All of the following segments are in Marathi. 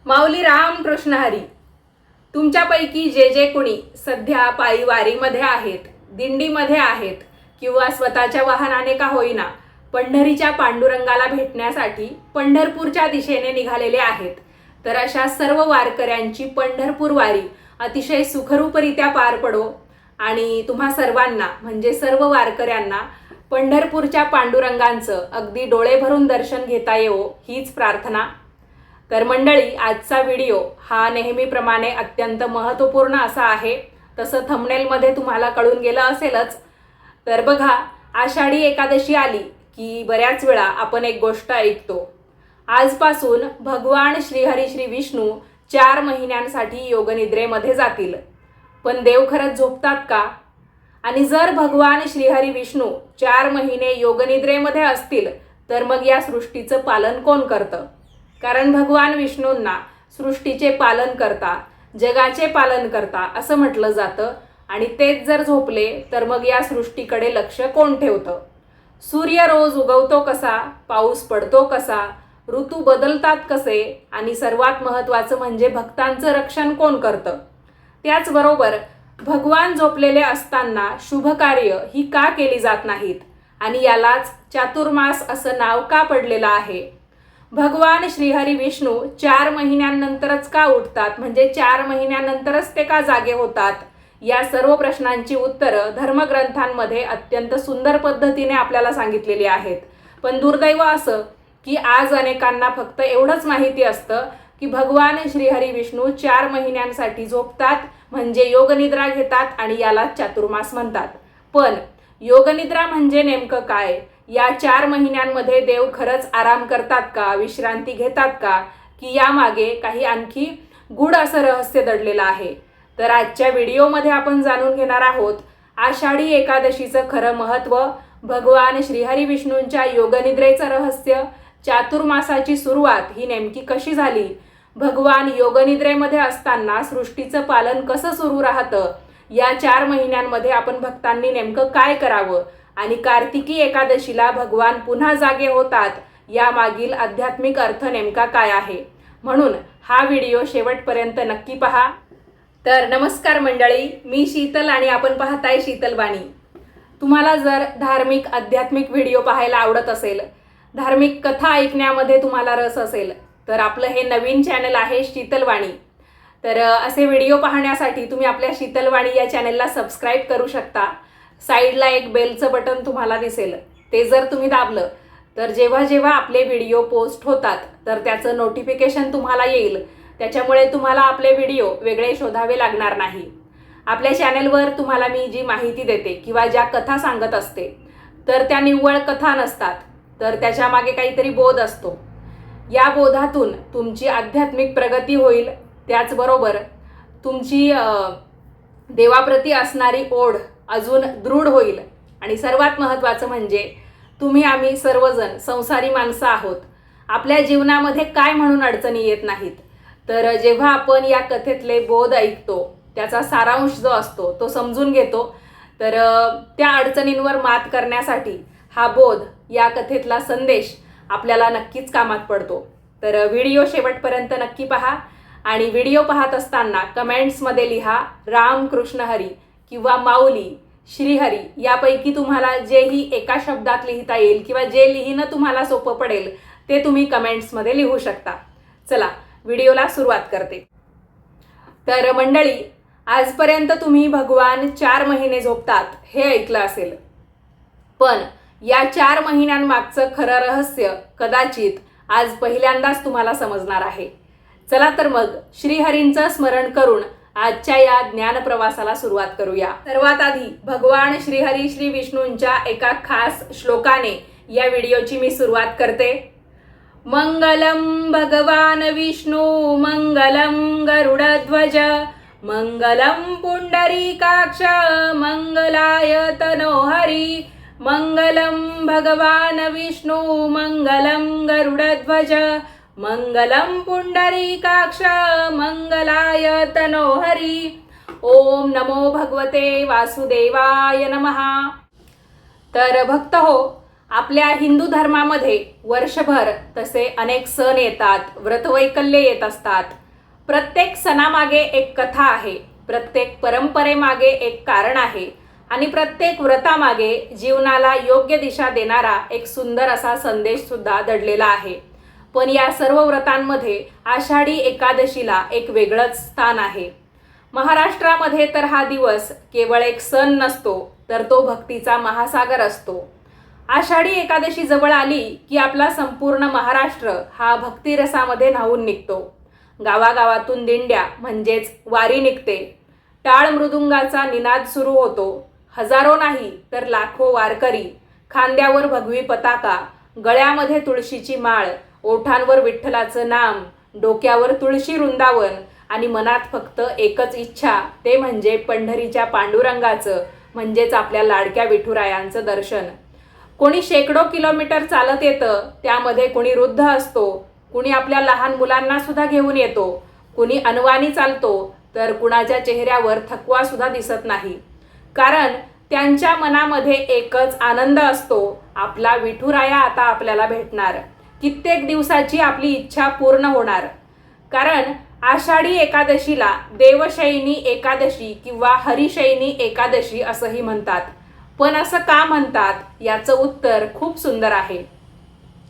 माऊली रामकृष्ण हरी. तुमच्यापैकी जे जे कुणी सध्या पायी वारीमध्ये आहेत, दिंडीमध्ये आहेत किंवा स्वतःच्या वाहनाने का होईना पंढरीच्या पांडुरंगाला भेटण्यासाठी पंढरपूरच्या दिशेने निघालेले आहेत, तर अशा सर्व वारकऱ्यांची पंढरपूर वारी अतिशय सुखरूपरित्या पार पडो आणि तुम्हा सर्वांना म्हणजे सर्व वारकऱ्यांना पंढरपूरच्या पांडुरंगांचं अगदी डोळे भरून दर्शन घेता येवो हीच प्रार्थना. तर मंडळी, आजचा व्हिडिओ हा नेहमीप्रमाणे अत्यंत महत्त्वपूर्ण असा आहे. तसं थंबनेलमध्ये तुम्हाला कळून गेलं असेलच. तर बघा, आषाढी एकादशी आली की बऱ्याच वेळा आपण एक गोष्ट ऐकतो, आजपासून भगवान श्रीहरी श्री विष्णू 4 महिन्यांसाठी योगनिद्रेमध्ये जातील. पण देव खरंच झोपतात का? आणि जर भगवान श्रीहरी विष्णू 4 महिने योगनिद्रेमध्ये असतील तर मग या सृष्टीचं पालन कोण करतं? कारण भगवान विष्णूंना सृष्टीचे पालन करता, जगाचे पालन करता असं म्हटलं जातं. आणि तेच जर झोपले तर मग या सृष्टीकडे लक्ष कोण ठेवतं? सूर्य रोज उगवतो कसा, पाऊस पडतो कसा, ऋतू बदलतात कसे, आणि सर्वात महत्त्वाचं म्हणजे भक्तांचं रक्षण कोण करतं? त्याचबरोबर भगवान झोपलेले असताना शुभकार्य ही का केली जात नाहीत आणि यालाच चातुर्मास असं नाव का पडलेलं आहे? भगवान श्रीहरी विष्णू 4 महिन्यांनंतरच का उठतात, म्हणजे 4 महिन्यानंतरच ते का जागे होतात? या सर्व प्रश्नांची उत्तरं धर्मग्रंथांमध्ये अत्यंत सुंदर पद्धतीने आपल्याला सांगितलेली आहेत. पण दुर्दैव असं की आज अनेकांना फक्त एवढंच माहिती असतं की भगवान श्रीहरी विष्णू 4 महिन्यांसाठी झोपतात, म्हणजे योगनिद्रा घेतात आणि याला चातुर्मास म्हणतात. पण योगनिद्रा म्हणजे नेमकं काय? या 4 महिन्यांमध्ये देव खरंच आराम करतात का, विश्रांती घेतात का, की यामागे काही आणखी गूढ असं रहस्य दडलेलं आहे? तर आजच्या व्हिडिओमध्ये आपण जाणून घेणार आहोत आषाढी एकादशीचं खरं महत्त्व, भगवान श्रीहरी विष्णूंच्या योगनिद्रेचं रहस्य, चातुर्मासाची सुरुवात ही नेमकी कशी झाली, भगवान योगनिद्रेमध्ये असताना सृष्टीचं पालन कसं सुरू राहतं, या 4 महिन्यांमध्ये आपण भक्तांनी नेमकं काय करावं, आणि कार्तिकी एकादशीला भगवान पुन्हा जागे होतात, यामागील आध्यात्मिक अर्थ नेमका काय आहे. म्हणून हा व्हिडिओ शेवटपर्यंत नक्की पहा. तर नमस्कार मंडळी, मी शीतल आणि आपण पाहताय शीतलवाणी. तुम्हाला जर धार्मिक आध्यात्मिक व्हिडिओ पाहायला आवडत असेल, धार्मिक कथा ऐकण्यामध्ये तुम्हाला रस असेल, तर आपलं हे नवीन चॅनल आहे शीतलवाणी. तर असे व्हिडिओ पाहण्यासाठी तुम्ही आपल्या शीतलवाणी या चॅनलला सबस्क्राईब करू शकता. साईडला एक बेलचं बटन तुम्हाला दिसेल, ते जर तुम्ही दाबलं तर जेव्हा जेव्हा आपले व्हिडिओ पोस्ट होतात तर त्याचं नोटिफिकेशन तुम्हाला येईल. त्याच्यामुळे तुम्हाला आपले व्हिडिओ वेगळे शोधावे लागणार नाही. आपल्या चॅनलवर तुम्हाला मी जी माहिती देते किंवा ज्या कथा सांगत असते तर त्या निव्वळ कथा नसतात, तर त्याच्यामागे काहीतरी बोध असतो. या बोधातून तुमची आध्यात्मिक प्रगती होईल, त्याचबरोबर तुमची देवाप्रती असणारी ओढ अजून दृढ होईल. आणि सर्वात महत्त्वाचं म्हणजे तुम्ही आम्ही सर्वजण संसारी माणसं आहोत. आपल्या जीवनामध्ये काय म्हणून अडचणी येत नाहीत, तर जेव्हा आपण या कथेतले बोध ऐकतो, त्याचा सारांश जो असतो तो समजून घेतो, तर त्या अडचणींवर मात करण्यासाठी हा बोध, या कथेतला संदेश आपल्याला नक्कीच कामात पडतो. तर व्हिडिओ शेवटपर्यंत नक्की पहा आणि व्हिडिओ पाहत असताना कमेंट्समध्ये लिहा रामकृष्ण हरी किंवा माऊली श्रीहरी, यापैकी तुम्हाला जेही एका शब्दात लिहिता येईल किंवा जे लिहिणं तुम्हाला सोपं पडेल ते तुम्ही कमेंट्समध्ये लिहू शकता. चला व्हिडिओला सुरुवात करते. तर मंडळी, आजपर्यंत तुम्ही भगवान 4 महिने झोपतात हे ऐकलं असेल, पण या 4 महिन्यांमागचं खरं रहस्य कदाचित आज पहिल्यांदाच तुम्हाला समजणार आहे. चला तर मग श्रीहरींचं स्मरण करून आजच्या या ज्ञान प्रवासाला सुरुवात करूया. सर्वात आधी भगवान श्रीहरी श्री विष्णूंच्या एका खास श्लोकाने या व्हिडिओची मी सुरुवात करते. मंगलम भगवान विष्णू मंगलम गरुडध्वज मंगलम पुंडरीकाक्ष मंगलाय तनोहरी मंगलम भगवान विष्णू मंगलम गरुडध्वज मंगलम पुंडरीकाक्ष मंगलाय तनोहरी. ओम नमो भगवते वासुदेवाय नमः. तर भक्त हो, आपल्या हिंदू धर्मामध्ये वर्षभर तसे अनेक सण येतात, व्रतवैकल्ये येत असतात. प्रत्येक सणामागे एक कथा आहे, प्रत्येक परंपरेमागे एक कारण आहे आणि प्रत्येक व्रतामागे जीवनाला योग्य दिशा देणारा एक सुंदर असा संदेश सुद्धा दडलेला आहे. पण या सर्व व्रतांमध्ये आषाढी एकादशीला एक वेगळंच स्थान आहे. महाराष्ट्रामध्ये तर हा दिवस केवळ एक सण नसतो, तर तो भक्तीचा महासागर असतो. आषाढी एकादशी जवळ आली की आपला संपूर्ण महाराष्ट्र हा भक्तिरसामध्ये न्हावून निघतो. गावागावातून दिंड्या म्हणजेच वारी निघते. टाळ मृदुंगाचा निनाद सुरू होतो. हजारो नाही तर लाखो वारकरी, खांद्यावर भगवी पताका, गळ्यामध्ये तुळशीची माळ, ओठांवर विठ्ठलाचं नाम, डोक्यावर तुळशी वृंदावन आणि मनात फक्त एकच इच्छा, ते म्हणजे पंढरीच्या पांडुरंगाचं म्हणजेच आपल्या लाडक्या विठुरायांचं दर्शन. कोणी शेकडो किलोमीटर चालत येतं, त्यामध्ये कोणी वृद्ध असतो, कुणी आपल्या लहान मुलांना सुद्धा घेऊन येतो, कुणी अनवाणी चालतो, तर कुणाच्या चेहऱ्यावर थकवा सुद्धा दिसत नाही. कारण त्यांच्या मनामध्ये एकच आनंद असतो, आपला विठुराया आता आपल्याला भेटणार, कित्येक दिवसाची आपली इच्छा पूर्ण होणार. कारण आषाढी एकादशीला देवशयनी एकादशी किंवा हरिशयनी एकादशी असंही म्हणतात. पण असं का म्हणतात याचं उत्तर खूप सुंदर आहे.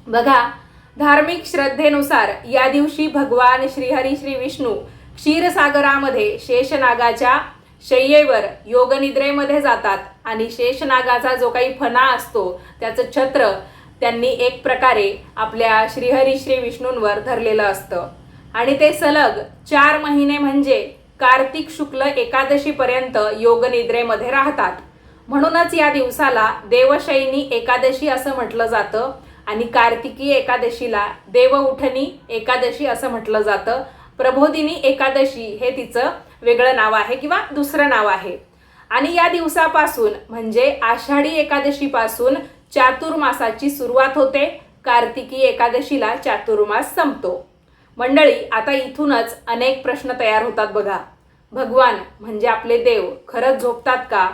बघा, धार्मिक श्रद्धेनुसार या दिवशी भगवान श्रीहरी श्री विष्णू क्षीरसागरामध्ये शेषनागाच्या शय्येवर योगनिद्रेमध्ये जातात आणि शेषनागाचा जो काही फणा असतो त्याचं छत्र त्यांनी एक प्रकारे आपल्या श्रीहरी श्री विष्णूंवर धरलेलं असतं आणि ते सलग 4 महिने म्हणजे कार्तिक शुक्ल एकादशीपर्यंत योगनिद्रेमध्ये राहतात. म्हणूनच या दिवसाला देवशयनी एकादशी असं म्हटलं जातं आणि कार्तिकी एकादशीला देवउठणी एकादशी असं म्हटलं जातं. प्रबोधिनी एकादशी हे तिचं वेगळं नाव आहे किंवा दुसरं नाव आहे. आणि या दिवसापासून म्हणजे आषाढी एकादशीपासून चातुर्मासाची सुरुवात होते. कार्तिकी एकादशीला चातुर्मास संपतो. मंडळी, आता इथूनच अनेक प्रश्न तयार होतात बघा. भगवान म्हणजे आपले देव खरंच झोपतात का?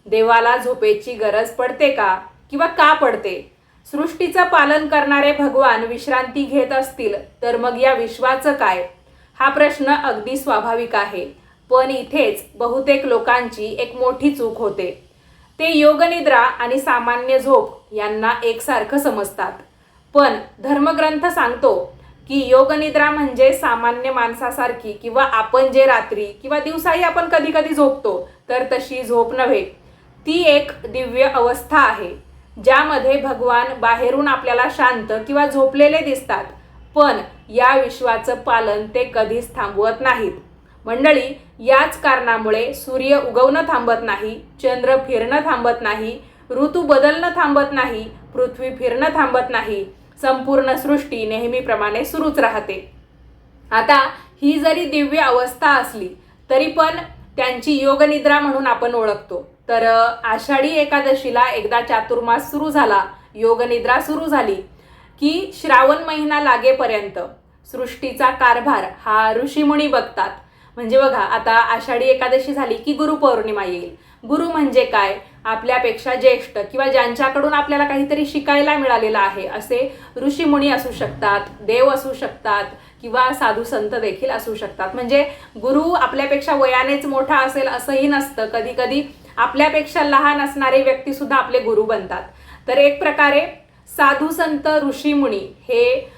देवाला झोपेची गरज पडते का किंवा का पडते? सृष्टीचं पालन करणारे भगवान विश्रांती घेत असतील तर मग या विश्वाचं काय? हा प्रश्न अगदी स्वाभाविक आहे. पण इथेच बहुतेक लोकांची एक मोठी चूक होते. ते योगनिद्रा आणि सामान्य झोप यांना एकसारखं समजतात. पण धर्मग्रंथ सांगतो की योगनिद्रा म्हणजे सामान्य माणसासारखी किंवा आपण जे रात्री किंवा दिवसाही आपण कधी कधी झोपतो तर तशी झोप नव्हे. ती एक दिव्य अवस्था आहे ज्यामध्ये भगवान बाहेरून आपल्याला शांत किंवा झोपलेले दिसतात, पण या विश्वाचं पालन ते कधीच थांबवत नाहीत. मंडळी, याच कारणामुळे सूर्य उगवणं थांबत नाही, चंद्र फिरणं थांबत नाही, ऋतू बदलणं थांबत नाही, पृथ्वी फिरणं थांबत नाही. संपूर्ण सृष्टी नेहमीप्रमाणे सुरूच राहते. आता ही जरी दिव्य अवस्था असली तरी पण त्यांची योगनिद्रा म्हणून आपण ओळखतो. तर आषाढी एकादशीला एकदा चातुर्मास सुरू झाला, योगनिद्रा सुरू झाली की श्रावण महिना लागेपर्यंत सृष्टीचा कारभार हा ऋषीमुनी बघतात. म्हणजे बघा, आता आषाढी एकादशी झाली की गुरुपौर्णिमा येईल. गुरु म्हणजे काय? आपल्यापेक्षा ज्येष्ठ किंवा ज्यांच्याकडून आपल्याला काहीतरी शिकायला मिळालेलं आहे असे ऋषीमुनी असू शकतात, देव असू शकतात किंवा साधू संत देखील असू शकतात. म्हणजे गुरु आपल्यापेक्षा वयानेच मोठा असेल असंही नसतं. कधी कधी आपल्यापेक्षा लहान असणारे व्यक्ती सुद्धा आपले गुरु बनतात. तर एक प्रकारे साधू संत ऋषीमुनी हे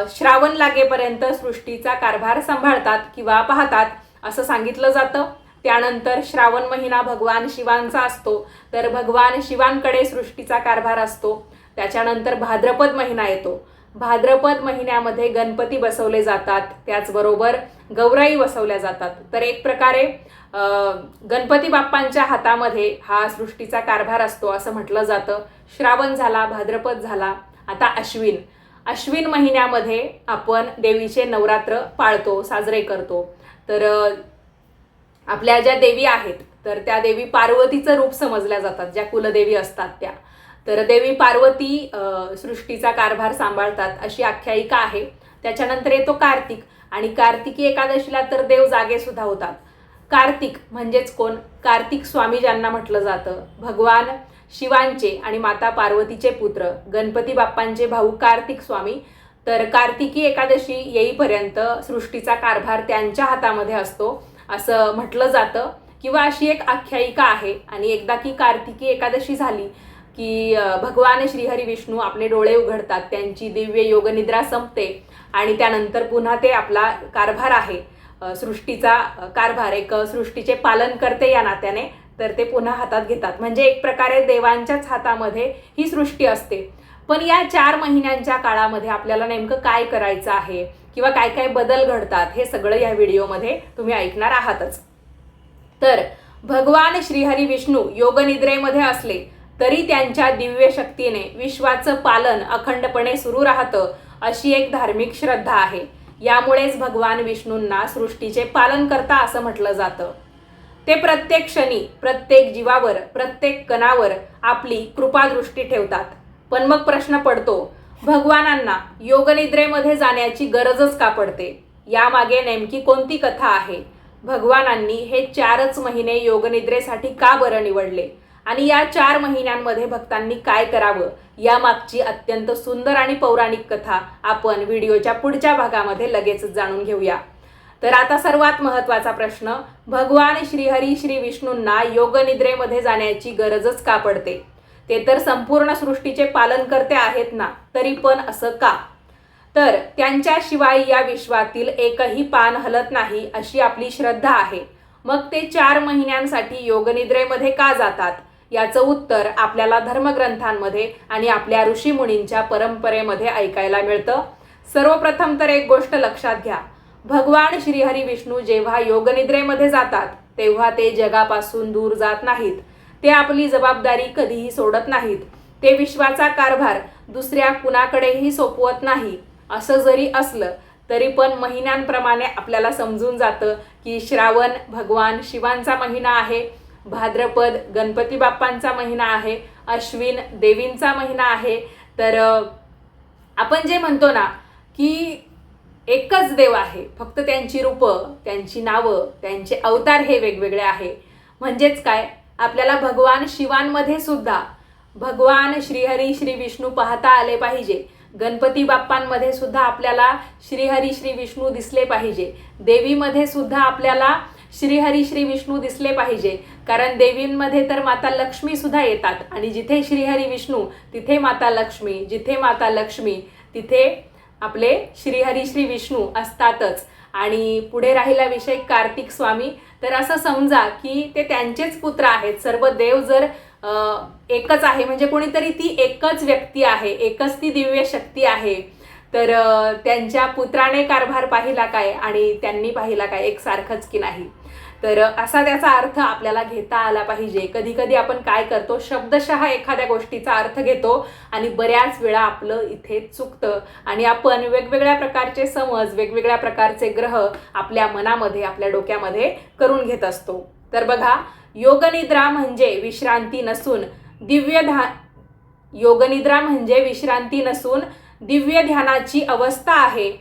श्रावण लागेपर्यंत सृष्टीचा कारभार सांभाळतात किंवा पाहतात असं सांगितलं जातं. त्यानंतर श्रावण महिना भगवान शिवांचा असतो, तर भगवान शिवांकडे सृष्टीचा कारभार असतो. त्याच्यानंतर भाद्रपद महिना येतो. भाद्रपद महिन्यामध्ये गणपती बसवले जातात, त्याचबरोबर गौराई बसवल्या जातात. तर एक प्रकारे गणपती बाप्पांच्या हातामध्ये हा सृष्टीचा कारभार असतो असं म्हटलं जातं. श्रावण झाला, भाद्रपद झाला, आता अश्विन महिन्यामध्ये आपण देवीचे नवरात्र पाळतो, साजरे करतो. तर आपल्या ज्या देवी आहेत तर त्या देवी पार्वतीचं रूप समजल्या जातात, ज्या कुलदेवी असतात त्या. तर देवी पार्वती सृष्टीचा कारभार सांभाळतात अशी आख्यायिका आहे. त्याच्यानंतर येतो कार्तिक आणि कार्तिकी एकादशीला तर देव जागे सुद्धा होतात. कार्तिक म्हणजेच कोण? कार्तिक स्वामी ज्यांना म्हटलं जातं. भगवान शिवांचे आणि माता पार्वतीचे पुत्र गणपती बाप्पांचे भाऊ कार्तिक स्वामी. तर कार्तिकी एकादशी येईपर्यंत सृष्टीचा कारभार त्यांच्या हातामध्ये असतो असं म्हटलं जातं किंवा अशी एक आख्यायिका आहे. आणि एकदा की कार्तिकी एकादशी झाली की भगवान श्रीहरी विष्णू आपले डोळे उघडतात, त्यांची दिव्य योगनिद्रा संपते आणि त्यानंतर पुन्हा ते आपला कारभार आहे, सृष्टीचा कारभार, एक सृष्टीचे पालन करते या नात्याने, तर ते पुन्हा हातात घेतात. म्हणजे एक प्रकारे देवांच्याच हातामध्ये ही सृष्टी असते. पण या 4 महिन्यांच्या काळामध्ये आपल्याला नेमकं काय करायचं आहे किंवा काय काय बदल घडतात हे सगळं या व्हिडिओमध्ये तुम्ही ऐकणार आहातच. तर भगवान श्रीहरी विष्णू योगनिद्रेमध्ये असले तरी त्यांच्या दिव्य शक्तीने विश्वाचं पालन अखंडपणे सुरू राहतं अशी एक धार्मिक श्रद्धा आहे. यामुळेच भगवान विष्णूंना सृष्टीचे पालनकर्ता असं म्हटलं जातं. ते प्रत्येक क्षणी, प्रत्येक जीवावर, प्रत्येक कणावर आपली कृपादृष्टी ठेवतात. पण मग प्रश्न पडतो, भगवानांना योगनिद्रेमध्ये जाण्याची गरजच का पडते? यामागे नेमकी कोणती कथा आहे? भगवानांनी हे 4च महिने योगनिद्रेसाठी का बरं निवडले आणि या 4 महिन्यांमध्ये भक्तांनी काय करावं, यामागची अत्यंत सुंदर आणि पौराणिक कथा आपण व्हिडिओच्या पुढच्या भागामध्ये लगेचच जाणून घेऊया. तर आता सर्वात महत्त्वाचा प्रश्न, भगवान श्रीहरी श्री विष्णूंना योगनिद्रेमध्ये जाण्याची गरजच का पडते? ते तर संपूर्ण सृष्टीचे पालन करते आहेत ना, तरी पण असं का? तर त्यांच्याशिवाय या विश्वातील एकही पान हलत नाही अशी आपली श्रद्धा आहे. मग ते 4 महिन्यांसाठी योगनिद्रेमध्ये का जातात? याचं उत्तर आपल्याला धर्मग्रंथांमध्ये आणि आपल्या ऋषीमुनींच्या परंपरेमध्ये ऐकायला मिळतं. सर्वप्रथम तर एक गोष्ट लक्षात घ्या, भगवान श्रीहरी विष्णू जेव्हा योगनिद्रेमध्ये जातात तेव्हा ते जगापासून दूर जात नाहीत. ते आपली जबाबदारी कधीही सोडत नाहीत. ते विश्वाचा कारभार दुसऱ्या कुणाकडेही सोपवत नाही. असं जरी असलं तरी पण महिन्यांप्रमाणे आपल्याला समजून जातं की श्रावण भगवान शिवांचा महिना आहे, भाद्रपद गणपती बाप्पांचा महिना आहे, अश्विन देवींचा महिना आहे. तर आपण जे म्हणतो ना की एकच देव आहे, फक्त त्यांची रूपं, त्यांची नावं, त्यांचे अवतार हे वेगवेगळे आहे. म्हणजेच काय, आपल्याला भगवान शिवांमध्ये सुद्धा भगवान श्रीहरी श्री विष्णू पाहता आले पाहिजे. गणपती बाप्पांमध्ये सुद्धा आपल्याला श्रीहरी श्री विष्णू दिसले पाहिजे. देवीमध्ये सुद्धा आपल्याला श्रीहरी श्री विष्णू दिसले पाहिजे. कारण देवींमध्ये तर माता लक्ष्मी सुद्धा येतात आणि जिथे श्रीहरी विष्णू तिथे माता लक्ष्मी, जिथे माता लक्ष्मी तिथे आपले श्रीहरी श्री विष्णू असतातच. आणि पुढे राहिला विषय कार्तिक स्वामी, तर असं समजा की ते त्यांचेच पुत्र आहेत. सर्व देव जर एकच आहे म्हणजे कोणीतरी ती एकच व्यक्ती आहे, एकच ती दिव्य शक्ती आहे. तर त्यांच्या पुत्राने कारभार पाहिला काय आणि त्यांनी पाहिला काय, एक सारखंच की नाही? तर असा त्याचा अर्थ आपल्याला घेता आला पाहिजे. कधी कधी आपण काय करतो, शब्दशः एखाद्या गोष्टीचा अर्थ घेतो आणि बऱ्याच वेळा आपलं इथे चुकतं आणि आपण वेगवेगळ्या प्रकारचे समज, वेगवेगळ्या प्रकारचे ग्रह आपल्या मनामध्ये, आपल्या डोक्यामध्ये करून घेत असतो. तर बघा, योगनिद्रा म्हणजे विश्रांती नसून दिव्य ध्यानाची अवस्था आहे.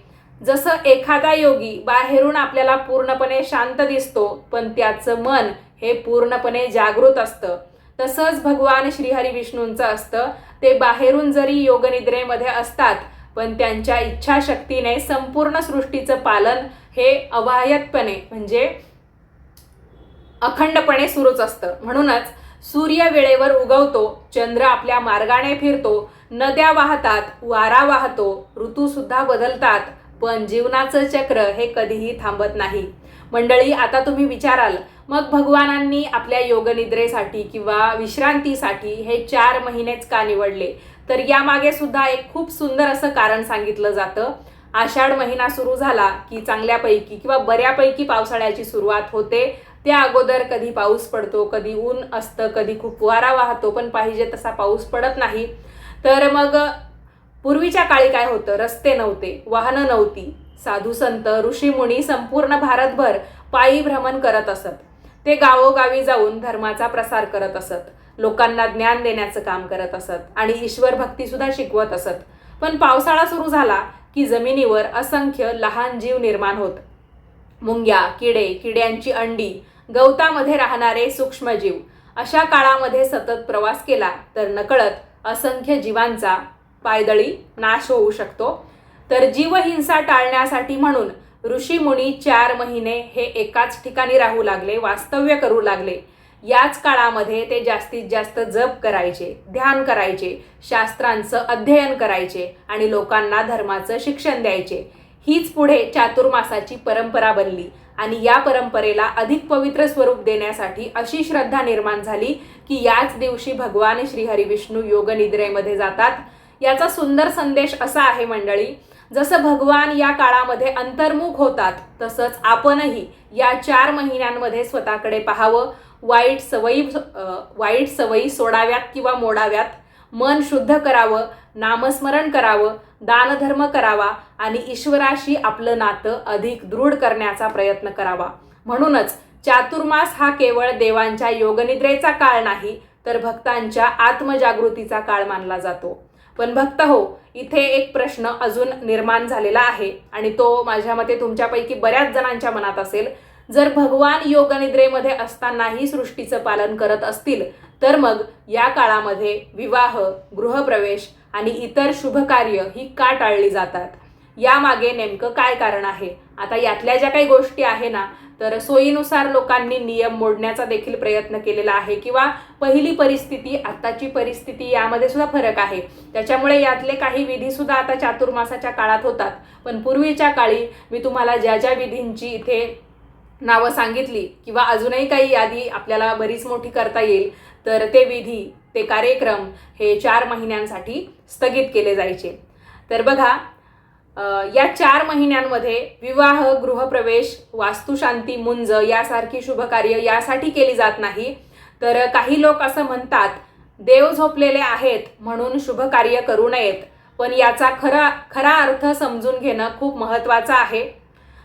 जसं एखादा योगी बाहेरून आपल्याला पूर्णपणे शांत दिसतो पण त्याचं मन हे पूर्णपणे जागृत असतं, तसंच भगवान श्रीहरी विष्णूंचं असतं. ते बाहेरून जरी योगनिद्रेमध्ये असतात पण त्यांच्या इच्छाशक्तीने संपूर्ण सृष्टीचं पालन हे अवायतपणे म्हणजे अखंडपणे सुरूच असतं. म्हणूनच सूर्य वेळेवर उगवतो, चंद्र आपल्या मार्गाने फिरतो, नद्या वाहतात, वारा वाहतो, ऋतू सुद्धा बदलतात, पण जीवनाचं चक्र हे कधीही थांबत नाही. मंडळी, आता तुम्ही विचाराल, मग भगवानांनी आपल्या योगनिद्रेसाठी किंवा विश्रांतीसाठी हे 4 महिनेच का निवडले? तर यामागे सुद्धा एक खूप सुंदर असं कारण सांगितलं जातं. आषाढ महिना सुरू झाला की चांगल्यापैकी किंवा बऱ्यापैकी पावसाळ्याची सुरुवात होते. त्या अगोदर कधी पाऊस पडतो, कधी ऊन असतं, कधी खूप वारा वाहतो, पण पाहिजे तसा पाऊस पडत नाही. तर मग पूर्वीच्या काळी काय होतं, रस्ते नव्हते, वाहनं नव्हती, साधू संत ऋषीमुनी संपूर्ण भारतभर पायी भ्रमण करत असत. ते गावोगावी जाऊन धर्माचा प्रसार करत असत, लोकांना ज्ञान देण्याचं काम करत असत आणि ईश्वर भक्ती सुद्धा शिकवत असत. पण पावसाळा सुरू झाला की जमिनीवर असंख्य लहान जीव निर्माण होत. मुंग्या, किडे, किड्यांची अंडी, गवतामध्ये राहणारे सूक्ष्मजीव अशा काळामध्ये सतत प्रवास केला तर नकळत असंख्य जीवांचा पायदळी नाश होऊ शकतो. तर जीवहिंसा टाळण्यासाठी म्हणून ऋषीमुनी 4 महिने हे एकाच ठिकाणी राहू लागले, वास्तव्य करू लागले. याच काळामध्ये ते जास्तीत जास्त जप करायचे, ध्यान करायचे, शास्त्रांचं अध्ययन करायचे आणि लोकांना धर्माचं शिक्षण द्यायचे. हीच पुढे चातुर्मासाची परंपरा बनली आणि या परंपरेला अधिक पवित्र स्वरूप देण्यासाठी अशी श्रद्धा निर्माण झाली की याच दिवशी भगवान श्रीहरी विष्णू योगनिद्रेमध्ये जातात. याचा सुंदर संदेश असा आहे मंडळी, जसं भगवान या काळामध्ये अंतर्मुख होतात तसंच आपणही या 4 महिन्यांमध्ये स्वतःकडे पाहावं, वाईट सवयी सोडाव्यात किंवा मोडाव्यात, मन शुद्ध करावं, नामस्मरण करावं, दानधर्म करावा आणि ईश्वराशी आपलं नातं अधिक दृढ करण्याचा प्रयत्न करावा. म्हणूनच चातुर्मास हा केवळ देवांच्या योगनिद्रेचा काळ नाही तर भक्तांच्या आत्मजागृतीचा काळ मानला जातो. पण भक्त हो, इथे एक प्रश्न अजून निर्माण झालेला आहे आणि तो माझ्या मते तुमच्यापैकी बऱ्याच जणांच्या मनात असेल. जर भगवान योगनिद्रेमध्ये असतानाही सृष्टीचं पालन करत असतील तर मग या काळामध्ये विवाह, गृहप्रवेश आणि इतर शुभकार्य ही का टाळली जातात? यामागे नेमकं काय कारण आहे? आता यातल्या ज्या काही गोष्टी आहे ना, तर सोयीनुसार लोकांनी नियम मोडण्याचा देखील प्रयत्न केलेला आहे किंवा पहिली परिस्थिती आताची परिस्थिती यामध्ये सुद्धा फरक आहे. त्याच्यामुळे यातले काही विधी सुद्धा आता चातुर्मासाच्या काळात होतात. पण पूर्वीच्या काळी मी तुम्हाला ज्या ज्या विधींची इथे नावं सांगितली किंवा अजूनही काही यादी आपल्याला बरीच मोठी करता येईल, तर ते विधी, ते कार्यक्रम हे 4 महिन्यांसाठी स्थगित केले जायचे. तर बघा, या 4 महिन्यांमध्ये विवाह, गृहप्रवेश, वास्तुशांती, मुंज यासारखी शुभकार्य यासाठी केली जात नाही. तर काही लोक असं म्हणतात, देव झोपलेले आहेत म्हणून शुभकार्य करू नयेत. पण याचा खरा अर्थ समजून घेणं खूप महत्त्वाचं आहे.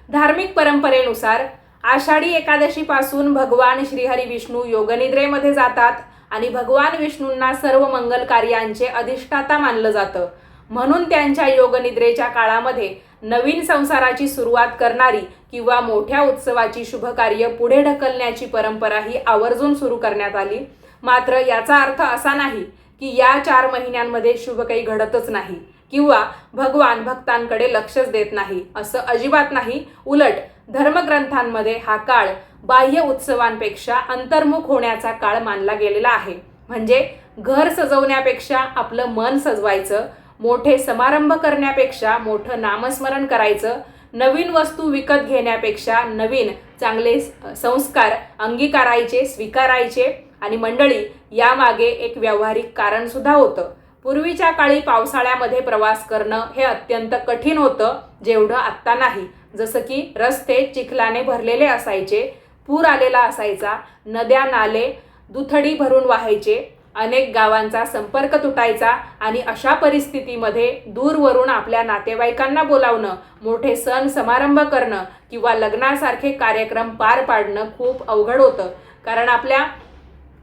धार्मिक परंपरेनुसार आषाढी एकादशीपासून भगवान श्रीहरी विष्णू योगनिद्रेमध्ये जातात आणि भगवान विष्णूंना सर्व मंगल कार्यांचे अधिष्ठाता मानलं जातं. म्हणून त्यांच्या योगनिद्रेच्या काळामध्ये नवीन संसाराची सुरुवात करणारी किंवा मोठ्या उत्सवाची शुभकार्य पुढे ढकलण्याची परंपरा ही आवर्जून सुरू करण्यात आली. मात्र याचा अर्थ असा नाही की या 4 महिन्यांमध्ये शुभ काही घडतच नाही किंवा भगवान भक्तांकडे लक्षच देत नाही, असं अजिबात नाही. उलट धर्मग्रंथांमध्ये हा काळ बाह्य उत्सवांपेक्षा अंतर्मुख होण्याचा काळ मानला गेलेला आहे. म्हणजे घर सजवण्यापेक्षा आपलं मन सजवायचं, मोठे समारंभ करण्यापेक्षा मोठं नामस्मरण करायचं, नवीन वस्तू विकत घेण्यापेक्षा नवीन चांगले संस्कार अंगीकारायचे, स्वीकारायचे. आणि मंडळी, यामागे एक व्यावहारिक कारण सुद्धा होतं. पूर्वीच्या काळी पावसाळ्यामध्ये प्रवास करणं हे अत्यंत कठीण होतं, जेवढं आत्ता नाही. जसं की रस्ते चिखलाने भरलेले असायचे, पूर आलेला असायचा, नद्या नाले दुथडी भरून वाहायचे, अनेक गावांचा संपर्क तुटायचा आणि अशा परिस्थितीमध्ये दूरवरून आपल्या नातेवाईकांना बोलावणं, मोठे सण समारंभ करणं किंवा लग्नासारखे कार्यक्रम पार पाडणं खूप अवघड होतं. कारण आपल्या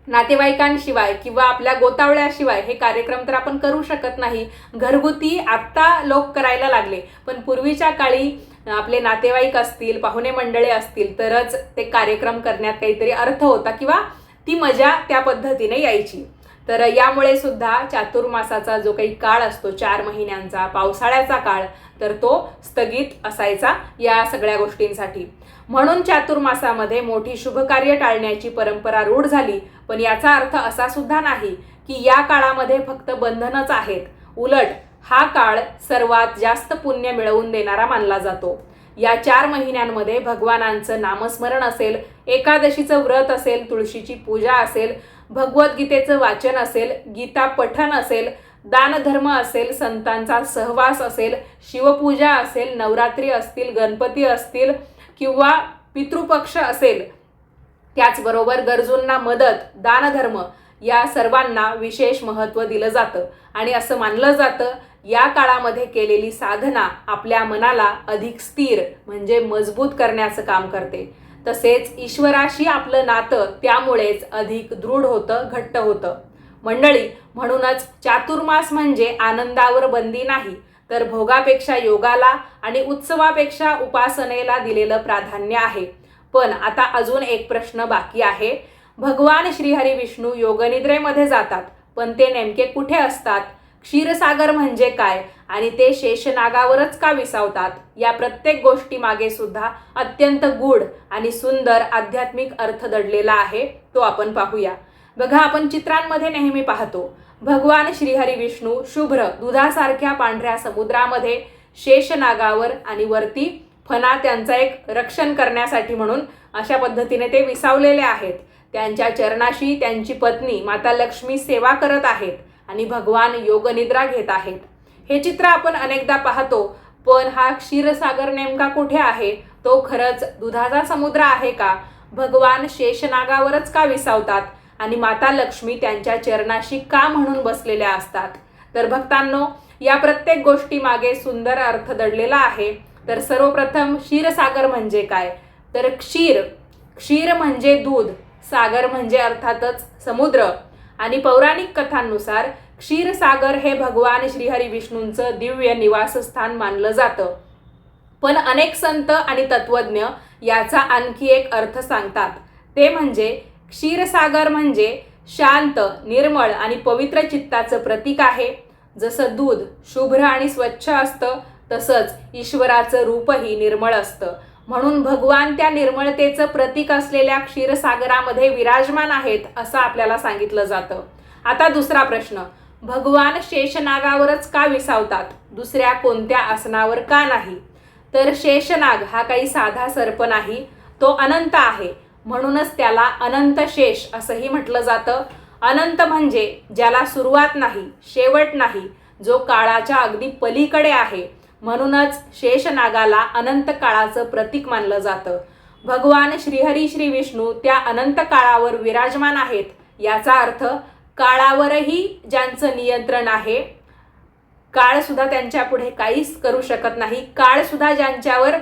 नातेवाईकांशिवाय किंवा आपल्या गोतावळ्याशिवाय हे कार्यक्रम तर आपण करू शकत नाही. घरगुती आत्ता लोक करायला लागले, पण पूर्वीच्या काळी आपले नातेवाईक असतील, पाहुणे मंडळे असतील तरच ते कार्यक्रम करण्यात काहीतरी अर्थ होता किंवा ती मजा त्या पद्धतीने यायची. तर यामुळे सुद्धा चातुर्मासाचा जो काही काळ असतो 4 महिन्यांचा पावसाळ्याचा काळ, तर तो स्थगित असायचा या सगळ्या गोष्टींसाठी. म्हणून चातुर्मासामध्ये मोठी शुभकार्य टाळण्याची परंपरा रूढ झाली. पण याचा अर्थ असा सुद्धा नाही की या काळामध्ये फक्त बंधनच आहेत. उलट हा काळ सर्वात जास्त पुण्य मिळवून देणारा मानला जातो. या 4 महिन्यांमध्ये भगवानांचं नामस्मरण असेल, एकादशीचं व्रत असेल, तुळशीची पूजा असेल, भगवद्गीतेचं वाचन असेल, गीता पठण असेल, दानधर्म असेल, संतांचा सहवास असेल, शिवपूजा असेल, नवरात्री असतील, गणपती असतील किंवा पितृपक्ष असेल, त्याचबरोबर गरजूंना मदत, दानधर्म या सर्वांना विशेष महत्त्व दिलं जातं. आणि असं मानलं जातं या काळामध्ये केलेली साधना आपल्या मनाला अधिक स्थिर म्हणजे मजबूत करण्याचं काम करते. तसेच ईश्वराशी आपलं नातं त्यामुळेच अधिक दृढ होतं, घट्ट होतं. मंडळी, म्हणूनच चातुर्मास म्हणजे आनंदावर बंदी नाही, तर भोगापेक्षा योगाला आणि उत्सवापेक्षा उपासनेला दिलेलं प्राधान्य आहे. पण आता अजून एक प्रश्न बाकी आहे. भगवान श्रीहरी विष्णू योगनिद्रेमध्ये जातात, पण ते नेमके कुठे असतात? क्षीरसागर म्हणजे काय आणि ते शेषनागावरच का विसावतात? या प्रत्येक गोष्टी मागे सुद्धा अत्यंत गूढ आणि सुंदर आध्यात्मिक अर्थ दडलेला आहे, तो आपण पाहूया. बघा, आपण चित्रांमध्ये नेहमी पाहतो भगवान श्रीहरी विष्णू शुभ्र दुधासारख्या पांढऱ्या समुद्रामध्ये शेषनागावर आणि वरती फणा त्यांचा एक रक्षण करण्यासाठी म्हणून अशा पद्धतीने ते विसावलेले आहेत. त्यांच्या चरणाशी त्यांची पत्नी माता लक्ष्मी सेवा करत आहेत आणि भगवान योगनिद्रा घेत आहेत. हे चित्र आपण अनेकदा पाहतो, पण हा क्षीरसागर नेमका कुठे आहे? तो खरंच दुधाचा समुद्र आहे का? भगवान शेषनागावरच का विसावतात आणि माता लक्ष्मी त्यांच्या चरणाशी का म्हणून बसलेल्या असतात? तर भक्तांनो, या प्रत्येक गोष्टी मागे सुंदर अर्थ दडलेला आहे. तर सर्वप्रथम क्षीरसागर म्हणजे काय? तर क्षीर म्हणजे दूध, सागर म्हणजे अर्थातच समुद्र. आणि पौराणिक कथांनुसार क्षीरसागर हे भगवान श्रीहरी विष्णूंचं दिव्य निवासस्थान मानलं जातं. पण अनेक संत आणि तत्वज्ञ याचा आणखी एक अर्थ सांगतात. ते म्हणजे क्षीरसागर म्हणजे शांत, निर्मळ आणि पवित्र चित्ताचं प्रतीक आहे. जसं दूध शुभ्र आणि स्वच्छ असतं, तसंच ईश्वराचं रूपही निर्मळ असतं. म्हणून भगवान त्या निर्मळतेचं प्रतीक असलेल्या क्षीरसागरामध्ये विराजमान आहेत, असं आपल्याला सांगितलं जातं. आता दुसरा प्रश्न, भगवान शेषनागावरच का विसावतात? दुसऱ्या कोणत्या आसनावर का नाही? तर शेषनाग हा काही साधा सर्प नाही, तो अनंत आहे. म्हणूनच त्याला अनंत शेष असंही म्हटलं जातं. अनंत म्हणजे ज्याला सुरुवात नाही, शेवट नाही, जो काळाच्या अगदी पलीकडे आहे. म्हणूनच शेषनागाला अनंत काळाचं प्रतीक मानलं जातं. भगवान श्रीहरी श्री विष्णू त्या अनंत काळावर विराजमान आहेत. याचा अर्थ काळावरही ज्यांचं नियंत्रण आहे, काळ सुद्धा त्यांच्या पुढे काहीच करू शकत नाही. काळ सुद्धा ज्यांच्यावर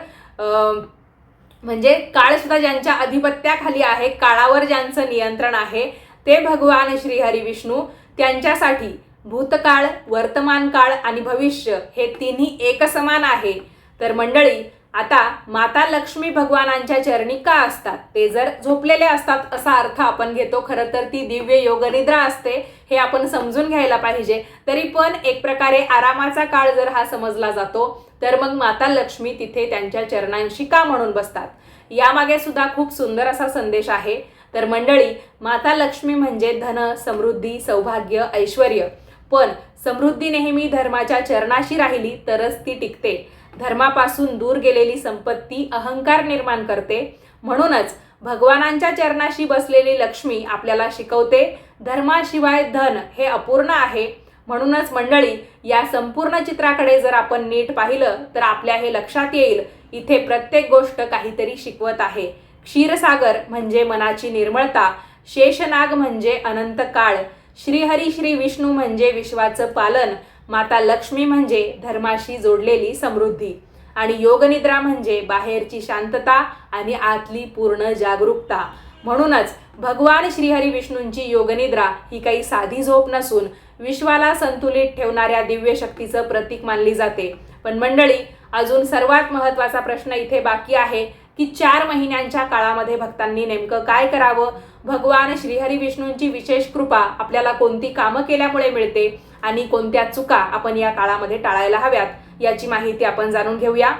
म्हणजे काळ सुद्धा ज्यांच्या अधिपत्याखाली आहे, काळावर ज्यांचं नियंत्रण आहे, ते भगवान श्रीहरी विष्णू. त्यांच्यासाठी भूतकाळ, वर्तमान काळ आणि भविष्य हे तिन्ही एकसमान आहे. तर मंडळी, आता माता लक्ष्मी भगवानांच्या चरणी का असतात? ते जर झोपलेले असतात असा अर्थ आपण घेतो. खरं तर ती दिव्य योगनिद्रा असते, हे आपण समजून घ्यायला पाहिजे. तरी पण एक प्रकारे आरामाचा काळ जर हा समजला जातो, तर मग माता लक्ष्मी तिथे त्यांच्या चरणांशी का म्हणून बसतात? यामागे सुद्धा खूप सुंदर असा संदेश आहे. तर मंडळी, माता लक्ष्मी म्हणजे धन, समृद्धी, सौभाग्य, ऐश्वर्य. पण समृद्धी नेहमी धर्माच्या चरणाशी राहिली तरच ती टिकते. धर्मापासून दूर गेलेली संपत्ती अहंकार निर्माण करते. म्हणूनच भगवानांच्या चरणाशी बसलेली लक्ष्मी आपल्याला शिकवते, धर्माशिवाय धन हे अपूर्ण आहे. म्हणूनच मंडळी, या संपूर्ण चित्राकडे जर आपण नीट पाहिलं तर आपल्या हे लक्षात येईल, इथे प्रत्येक गोष्ट काहीतरी शिकवत आहे. क्षीरसागर म्हणजे मनाची निर्मळता, शेषनाग म्हणजे अनंत काळ, श्रीहरी श्री विष्णू म्हणजे विश्वाचं पालन, माता लक्ष्मी म्हणजे धर्माशी जोडलेली समृद्धी आणि योगनिद्रा म्हणजे बाहेरची शांतता आणि आतली पूर्ण जागरूकता. म्हणूनच भगवान श्रीहरी विष्णूंची योगनिद्रा ही काही साधी झोप नसून विश्वाला संतुलित ठेवणाऱ्या दिव्य शक्तीचं प्रतीक मानली जाते. पण मंडळी, अजून सर्वात महत्त्वाचा प्रश्न इथे बाकी आहे की 4 महिन्यांच्या काळामध्ये भक्तांनी नेमकं काय करावं? भगवान श्रीहरी विष्णूंची विशेष कृपा आपल्याला कोणती कामं केल्यामुळे मिळते आणि कोणत्या चुका आपण या काळामध्ये टाळायला हव्यात, याची माहिती आपण जाणून घेऊया.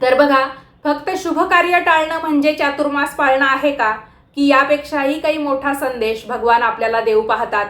तर बघा, फक्त शुभ कार्य टाळणं म्हणजे चातुर्मास पाळणं आहे का? की यापेक्षाही काही मोठा संदेश भगवान आपल्याला देऊ पाहतात?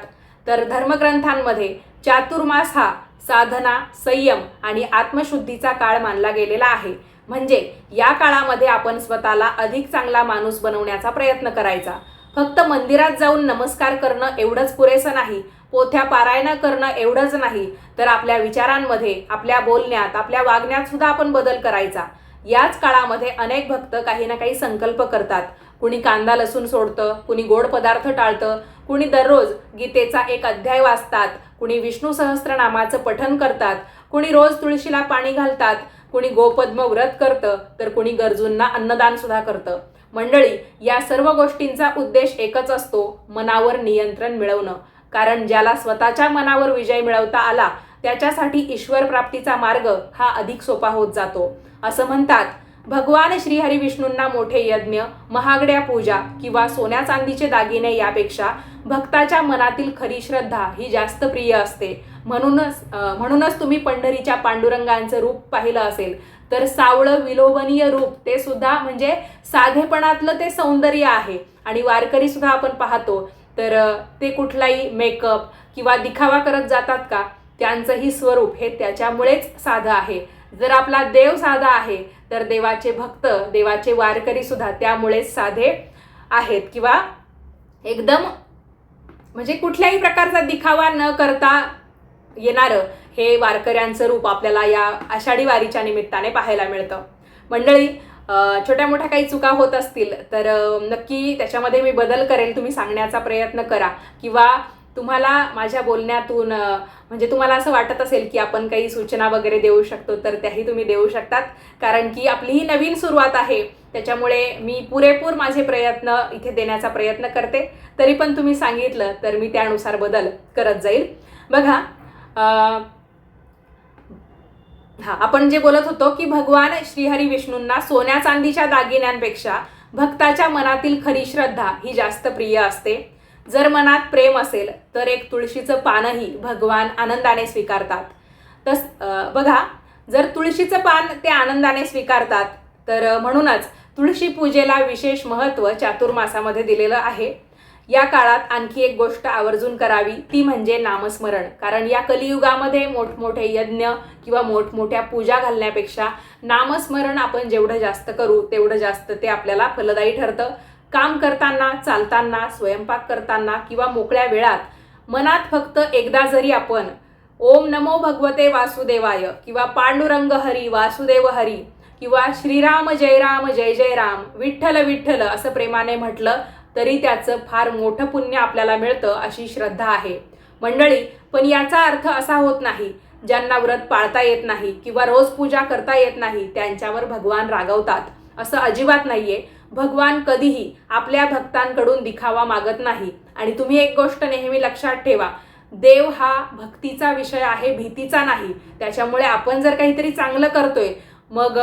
तर धर्मग्रंथांमध्ये चातुर्मास हा साधना, संयम आणि आत्मशुद्धीचा काळ मानला गेलेला आहे. म्हणजे या काळामध्ये आपण स्वतःला अधिक चांगला माणूस बनवण्याचा प्रयत्न करायचा. फक्त मंदिरात जाऊन नमस्कार करणं एवढंच पुरेसं नाही, पोथ्या पारायण करणं एवढंच नाही, तर आपल्या विचारांमध्ये, आपल्या बोलण्यात, आपल्या वागण्यात सुद्धा आपण बदल करायचा. याच काळामध्ये अनेक भक्त काही ना काही संकल्प करतात. कुणी कांदा लसूण सोडतं, कुणी गोड पदार्थ टाळतं, कुणी दररोज गीतेचा एक अध्याय वाचतात, कुणी विष्णू सहस्त्रनामाचं पठण करतात, कुणी रोज तुळशीला पाणी घालतात, कुणी गोपद्म व्रत करतं, तर कुणी गरजूंना अन्नदान सुद्धा करतं. मंडळी, या सर्व गोष्टींचा उद्देश एकच असतो, मनावर नियंत्रण मिळवणं. कारण ज्याला स्वतःच्या मनावर विजय मिळवता आला, त्याच्यासाठी ईश्वर प्राप्तीचा मार्ग हा अधिक सोपा होत जातो. असं म्हणतात, भगवान श्रीहरी विष्णूंना मोठे यज्ञ, महागड्या पूजा किंवा सोन्या चांदीचे दागिने यापेक्षा भक्ताच्या मनातील खरी श्रद्धा ही जास्त प्रिय असते. म्हणूनच तुम्ही पंढरीच्या पांडुरंगांचं रूप पाहिलं असेल तर सावळं विलोभनीय रूप, ते सुद्धा म्हणजे साधेपणातलं ते सौंदर्य आहे. आणि वारकरी सुद्धा आपण पाहतो तर ते कुठलाही मेकअप किंवा दिखावा करत जातात का, त्यांचंही स्वरूप हे त्याच्यामुळेच साधं आहे. जर आपला देव साधा आहे तर देवाचे भक्त, देवाचे वारकरी सुद्धा त्यामुळेच साधे आहेत किंवा एकदम म्हणजे कुठल्याही प्रकारचा दिखावा न करता येणारं हे वारकऱ्यांचं रूप आपल्याला या आषाढी वारीच्या निमित्ताने पाहायला मिळतं. मंडळी, छोट्या मोठ्या काही चुका होत असतील तर नक्की त्याच्यामध्ये मी बदल करेल, तुम्ही सांगण्याचा प्रयत्न करा. किंवा तुम्हाला माझ्या बोलण्यातून म्हणजे तुम्हाला असं वाटत असेल की आपण काही सूचना वगैरे देऊ शकतो तर त्याही तुम्ही देऊ शकतात. कारण की आपली ही नवीन सुरुवात आहे, त्याच्यामुळे मी पुरेपूर माझे प्रयत्न इथे देण्याचा प्रयत्न करते. तरी पण तुम्ही सांगितलं तर मी त्यानुसार बदल करत जाईल. बघा, आपण जे बोलत होतो की भगवान श्रीहरी विष्णूंना सोन्या चांदीच्या दागिन्यांपेक्षा भक्ताच्या मनातील खरी श्रद्धा ही जास्त प्रिय असते. जर मनात प्रेम असेल तर एक तुळशीचं पानही भगवान आनंदाने स्वीकारतात. बघा, जर तुळशीचं पान ते आनंदाने स्वीकारतात तर म्हणूनच तुळशी पूजेला विशेष महत्त्व चातुर्मासामध्ये दिलेलं आहे. या काळात आणखी एक गोष्ट आवर्जून करावी, ती म्हणजे नामस्मरण. कारण या कलियुगामध्ये मोठमोठे यज्ञ किंवा मोठमोठ्या पूजा घालण्यापेक्षा नामस्मरण आपण जेवढं जास्त करू तेवढं जास्त ते आपल्याला फलदायी ठरतं. काम करताना, चालताना, स्वयंपाक करताना किंवा मोकळ्या वेळात मनात फक्त एकदा जरी आपण ओम नमो भगवते वासुदेवाय किंवा पांडुरंग हरी वासुदेव हरी किंवा श्रीराम जय जय राम विठ्ठल विठ्ठल असं प्रेमाने म्हटलं तरी त्याचं फार मोठं पुण्य आपल्याला मिळतं, अशी श्रद्धा आहे. मंडळी, पण याचा अर्थ असा होत नाही ज्यांना व्रत पाळता येत नाही किंवा रोज पूजा करता येत नाही त्यांच्यावर भगवान रागवतात, असं अजिबात नाहीये. भगवान कधीही आपल्या भक्तांकडून दिखावा मागत नाही. आणि तुम्ही एक गोष्ट नेहमी लक्षात ठेवा, देव हा भक्तीचा विषय आहे, भीतीचा नाही. त्याच्यामुळे आपण जर काहीतरी चांगलं करतोय, मग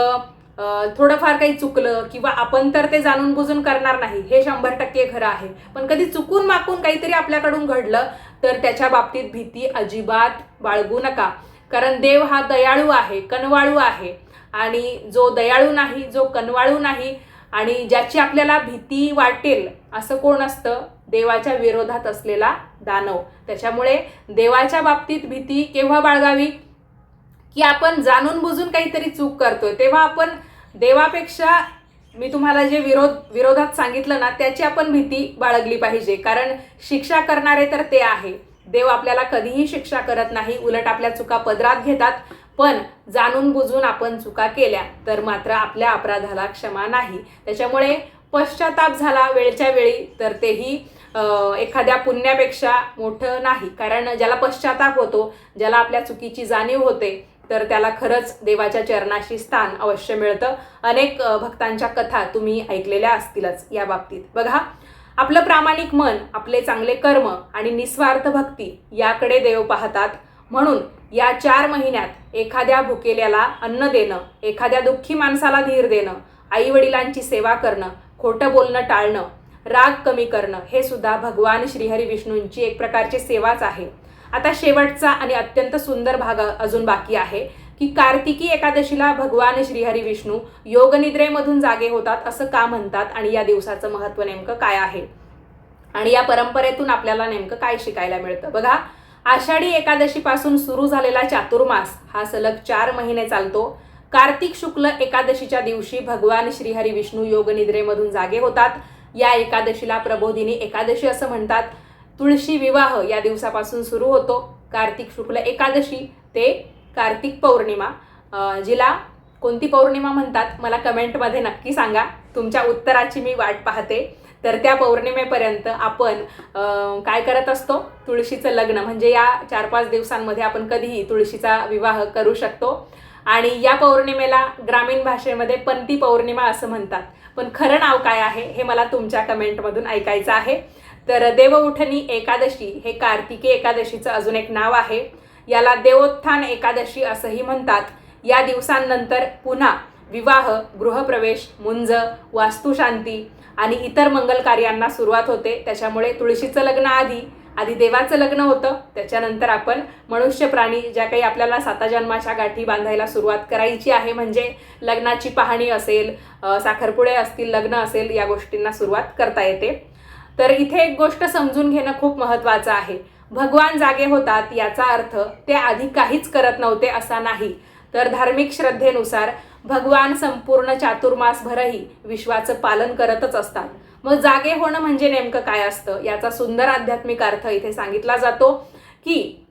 थोडंफार काही चुकलं किंवा आपण तर ते जाणून बुजून करणार नाही, हे 100% खरं आहे. पण कधी चुकून माकून काहीतरी आपल्याकडून घडलं तर त्याच्या बाबतीत भीती अजिबात बाळगू नका. कारण देव हा दयाळू आहे, कनवाळू आहे. आणि जो दयाळू नाही, जो कनवाळू नाही आणि ज्याची आपल्याला भीती वाटेल असं कोण असतं? देवाच्या विरोधात असलेला दानव. त्याच्यामुळे देवाच्या बाबतीत भीती केव्हा बाळगावी? की आपण जाणून बुजून काहीतरी चूक करतोय तेव्हा आपण देवापेक्षा, मी तुम्हाला जे विरोधात सांगितलं ना, त्याची आपण भीती बाळगली पाहिजे. कारण शिक्षा करणारे तर ते आहे. देव आपल्याला कधीही शिक्षा करत नाही, उलट आपल्या चुका पदरात घेतात. पण जाणून बुजून आपण चुका केल्या तर मात्र आपल्या अपराधाला क्षमा नाही. त्याच्यामुळे पश्चाताप झाला वेळच्या वेळी तर तेही एखाद्या पुण्यापेक्षा मोठं नाही. कारण ज्याला पश्चाताप होतो, ज्याला आपल्या चुकीची जाणीव होते, तर त्याला खरंच देवाच्या चरणाशी स्थान अवश्य मिळतं. अनेक भक्तांच्या कथा तुम्ही ऐकलेल्या असतीलच या बाबतीत. बघा, आपलं प्रामाणिक मन, आपले चांगले कर्म आणि निस्वार्थ भक्ती याकडे देव पाहतात. म्हणून या 4 महिन्यात एखाद्या भुकेल्याला अन्न देणं, एखाद्या दुःखी माणसाला धीर देणं, आई वडिलांची सेवा करणं, खोटं बोलणं टाळणं, राग कमी करणं, हे सुद्धा भगवान श्रीहरी विष्णूंची एक प्रकारची सेवाच आहे. आता शेवटचा आणि अत्यंत सुंदर भाग अजून बाकी आहे की कार्तिकी एकादशीला भगवान श्रीहरी विष्णू योगनिद्रेमधून जागे होतात असं का म्हणतात आणि या दिवसाचं महत्त्व नेमकं काय आहे आणि या परंपरेतून आपल्याला नेमकं काय शिकायला मिळतं. बघा, आषाढी एकादशीपासून सुरू झालेला चातुर्मास हा सलग 4 महिने चालतो. कार्तिक शुक्ल एकादशीच्या दिवशी भगवान श्रीहरी विष्णू योगनिद्रेमधून जागे होतात. या एकादशीला प्रबोधिनी एकादशी असं म्हणतात. तुळशी विवाह या दिवसापासून सुरू होतो. कार्तिक शुक्ल एकादशी ते कार्तिक पौर्णिमा, जिला कोणती पौर्णिमा म्हणतात मला कमेंटमध्ये नक्की सांगा. तुमच्या उत्तराची मी वाट पाहते. तर त्या पौर्णिमेपर्यंत आपण काय करत असतो? तुळशीचं लग्न, म्हणजे या 4-5 दिवसांमध्ये आपण कधीही तुळशीचा विवाह करू शकतो. आणि या पौर्णिमेला ग्रामीण भाषेमध्ये पंती पौर्णिमा असं म्हणतात. पण खरं नाव काय आहे हे मला तुमच्या कमेंटमधून ऐकायचं आहे. तर देवउठणी एकादशी हे कार्तिकी एकादशीचं अजून एक नाव आहे. याला देवोत्थान एकादशी असंही म्हणतात. या दिवसांनंतर पुन्हा विवाह, गृहप्रवेश, मुंज, वास्तुशांती आणि इतर मंगल कार्यांना सुरुवात होते. त्याच्यामुळे तुळशीचं लग्न आधी देवाचं लग्न होतं, त्याच्यानंतर आपण मनुष्य प्राणी ज्या काही आपल्याला 7 जन्माच्या गाठी बांधायला सुरुवात करायची आहे, म्हणजे लग्नाची पाहणी असेल, साखरपुडे असतील, लग्न असेल, या गोष्टींना सुरुवात करता येते. तर इथे एक गोष्ट समजून घेणं खूप महत्त्वाचं आहे. भगवान जागे होतात याचा अर्थ ते आधी काहीच करत नव्हते असा नाही, तर धार्मिक श्रद्धेनुसार भगवान संपूर्ण चातुर्मासभरही विश्वाचं पालन करतच असतात. मग जागे होणं म्हणजे नेमकं काय असतं याचा सुंदर आध्यात्मिक अर्थ इथे सांगितला जातो की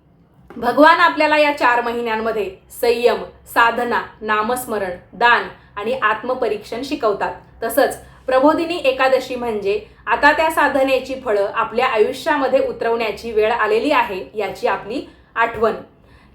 भगवान आपल्याला या 4 महिन्यांमध्ये संयम, साधना, नामस्मरण, दान आणि आत्मपरीक्षण शिकवतात. तसंच प्रबोधिनी एकादशी म्हणजे आता त्या साधनेची फळं आपल्या आयुष्यामध्ये उतरवण्याची वेळ आलेली आहे याची आपली आठवण.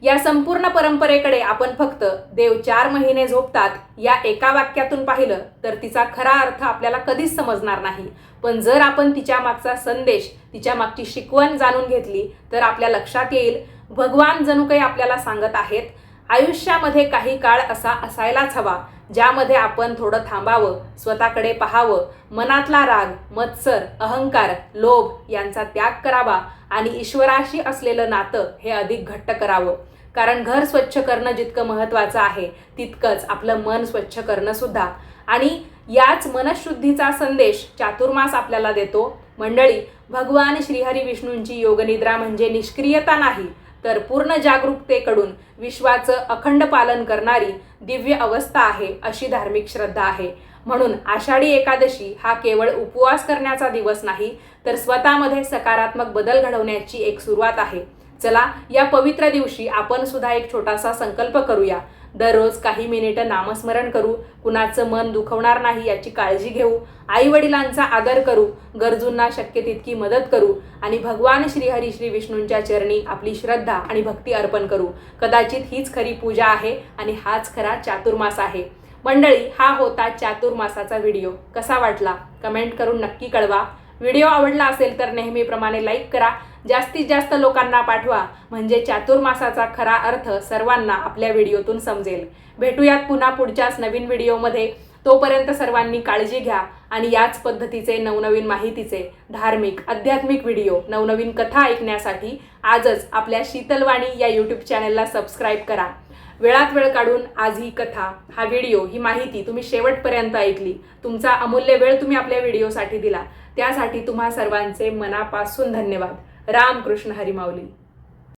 या संपूर्ण परंपरेकडे आपण फक्त देव 4 महिने झोपतात या एका वाक्यातून पाहिलं तर तिचा खरा अर्थ आपल्याला कधीच समजणार नाही. पण जर आपण तिच्या मागचा संदेश, तिच्या मागची शिकवण जाणून घेतली तर आपल्या लक्षात येईल भगवान जणू काही आपल्याला सांगत आहेत, आयुष्यामध्ये काही काळ असा असायलाच हवा ज्यामध्ये आपण थोडं थांबावं, स्वतःकडे पाहावं, मनातला राग, मत्सर, अहंकार, लोभ यांचा त्याग करावा आणि ईश्वराशी असलेलं नातं हे अधिक घट्ट करावं. कारण घर स्वच्छ करणं जितकं महत्त्वाचं आहे तितकंच आपलं मन स्वच्छ करणं सुद्धा. आणि याच मनशुद्धीचा संदेश चातुर्मास आपल्याला देतो. मंडळी, भगवान श्रीहरी विष्णूंची योगनिद्रा म्हणजे निष्क्रियता नाही, तर पूर्ण जागरूकतेकडून विश्वाचं अखंड पालन करणारी दिव्य अवस्था आहे अशी धार्मिक श्रद्धा आहे. म्हणून आषाढी एकादशी हा केवळ उपवास करण्याचा दिवस नाही, तर स्वतःमध्ये सकारात्मक बदल घडवण्याची एक सुरुवात आहे. चला, या पवित्र दिवशी आपण सुद्धा एक छोटासा संकल्प करूया. दररोज काही मिनिटं नामस्मरण करू, कुणाचं मन दुखवणार नाही याची काळजी घेऊ, आई वडिलांचा आदर करू, गरजूंना शक्य तितकी मदत करू आणि भगवान श्रीहरी श्री विष्णूंच्या चरणी आपली श्रद्धा आणि भक्ती अर्पण करू. कदाचित हीच खरी पूजा आहे आणि हाच खरा चातुर्मास आहे. मंडळी, हा होता चातुर्मासाचा व्हिडिओ. कसा वाटला कमेंट करून नक्की कळवा. व्हिडिओ आवडला असेल तर नेहमीप्रमाणे लाईक करा, जास्तीत जास्त लोकांना पाठवा, म्हणजे चातुर्मासाचा खरा अर्थ सर्वांना आपल्या व्हिडिओतून समजेल. भेटूयात पुन्हा पुढच्याच नवीन व्हिडिओमध्ये. तोपर्यंत सर्वांनी काळजी घ्या आणि याच पद्धतीचे नवनवीन माहितीचे धार्मिक, आध्यात्मिक व्हिडिओ, नवनवीन कथा ऐकण्यासाठी आजच आपल्या शीतलवाणी या यूट्यूब चॅनलला सबस्क्राईब करा. वेळात वेळ काढून आज ही कथा, हा व्हिडिओ, ही माहिती तुम्ही शेवटपर्यंत ऐकली. तुमचा अमूल्य वेळ तुम्ही आपल्या व्हिडिओसाठी दिला, त्यासाठी तुम्हा सर्वांचे मनापासून धन्यवाद. रामकृष्ण हरी माऊली.